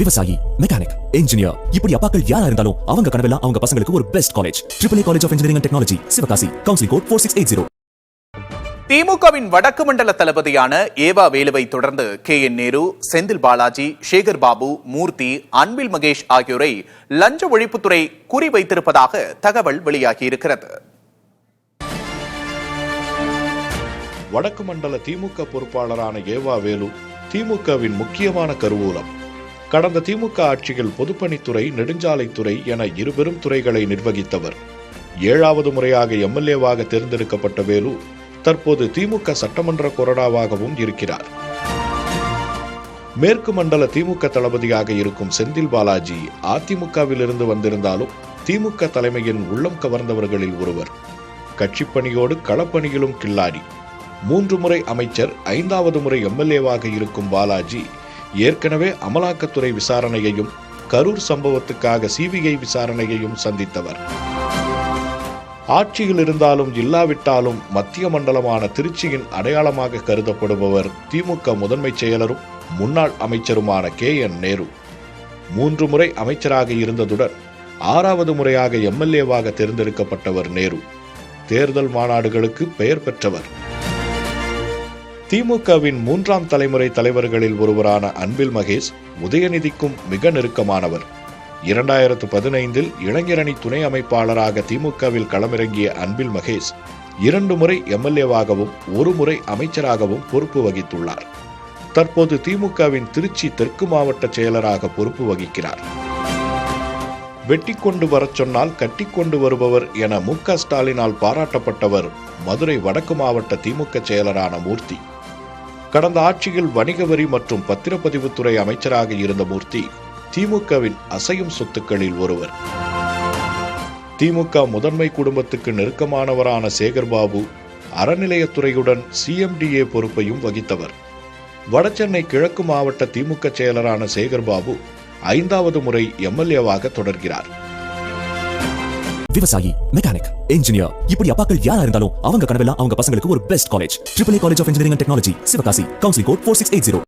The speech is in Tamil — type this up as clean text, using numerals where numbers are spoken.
விவசாயி, மெக்கானிக், இன்ஜினியர், இப்படி அப்பாக்கள் யாரா இருந்தாலும் அவங்க கனவெல்லாம் அவங்க பசங்களுக்கு ஒரு best college. AAA college of engineering and technology, Sivakasi. Counselling code 4680. திமுகவின் வடக்கு மண்டல தளபதியான ஏவா வேலுவை தொடர்ந்து KN நேரு, செந்தில் பாலாஜி, சேகர் பாபு, மூர்த்தி, அன்பில் மகேஷ் ஆகியோரை லஞ்ச ஒழிப்புத்துறை குறிவைத்திருப்பதாக தகவல் வெளியாகியிருக்கிறது. வடக்கு மண்டல திமுக பொறுப்பாளரான ஏவா வேலு திமுகவின் முக்கியமான கருவூலம். கடந்த திமுக ஆட்சியில் பொதுப்பணித்துறை, நெடுஞ்சாலைத்துறை என இருபெரும் துறைகளை நிர்வகித்தவர். 7வது முறையாக MLA-வாக தேர்ந்தெடுக்கப்பட்ட வேலு தற்போது திமுக சட்டமன்ற கொறடாவாகவும் இருக்கிறார். மேற்கு மண்டல திமுக தளபதியாக இருக்கும் செந்தில் பாலாஜி அதிமுகவிலிருந்து வந்திருந்தாலும் திமுக தலைமையின் உள்ளம் கவர்ந்தவர்களில் ஒருவர். கட்சிப்பணியோடு களப்பணியிலும் கில்லாடி. 3 முறை அமைச்சர், 5வது முறை MLA-வாக இருக்கும் பாலாஜி ஏற்கனவே அமலாக்கத்துறை விசாரணையையும் கரூர் சம்பவத்துக்காக CBI விசாரணையையும் சந்தித்தவர். ஆட்சியில் இருந்தாலும் இல்லாவிட்டாலும் மத்திய மண்டலமான திருச்சியின் அடையாளமாக கருதப்படுபவர் திமுக முதன்மை செயலரும் முன்னாள் அமைச்சருமான KN நேரு. 3 முறை அமைச்சராக இருந்ததுடன் 6வது முறையாக MLA-வாக தேர்ந்தெடுக்கப்பட்டவர் நேரு. தேர்தல் மாநாடுகளுக்கு பெயர் பெற்றவர். திமுகவின் 3ஆம் தலைமுறை தலைவர்களில் ஒருவரான அன்பில் மகேஷ் உதயநிதிக்கும் மிக நெருக்கமானவர். 2015 இளைஞரணி துணை அமைப்பாளராக திமுகவில் களமிறங்கிய அன்பில் மகேஷ் 2 முறை MLA-வாகவும் 1 முறை அமைச்சராகவும் பொறுப்பு வகித்துள்ளார். தற்போது திமுகவின் திருச்சி தெற்கு மாவட்ட செயலராக பொறுப்பு வகிக்கிறார். வெட்டி கொண்டு வரச் சொன்னால் கட்டிக்கொண்டு வருபவர் என MK ஸ்டாலினால் பாராட்டப்பட்டவர் மதுரை வடக்கு மாவட்ட திமுக செயலரான மூர்த்தி. கடந்த ஆட்சியில் வணிக வரி மற்றும் பத்திரப்பதிவுத்துறை அமைச்சராக இருந்த மூர்த்தி திமுகவின் அசையும் சொத்துக்களில் ஒருவர். திமுக முதன்மை குடும்பத்துக்கு நெருக்கமானவரான சேகர் பாபு அறநிலையத்துறையுடன் CMDA பொறுப்பையும் வகித்தவர். வடசென்னை கிழக்கு மாவட்ட திமுக செயலரான சேகர் பாபு 5வது முறை MLA-வாக தொடர்கிறார். விவசாயி, மெக்கானிக், இன்ஜினியர், இப்படி அப்பாக்கள் யாரா இருந்தாலும் அவங்க கனவெல்லாம் அவங்க பசங்களுக்கு ஒரு best college. AAA college of engineering and technology, Sivakasi. Counselling code 4680.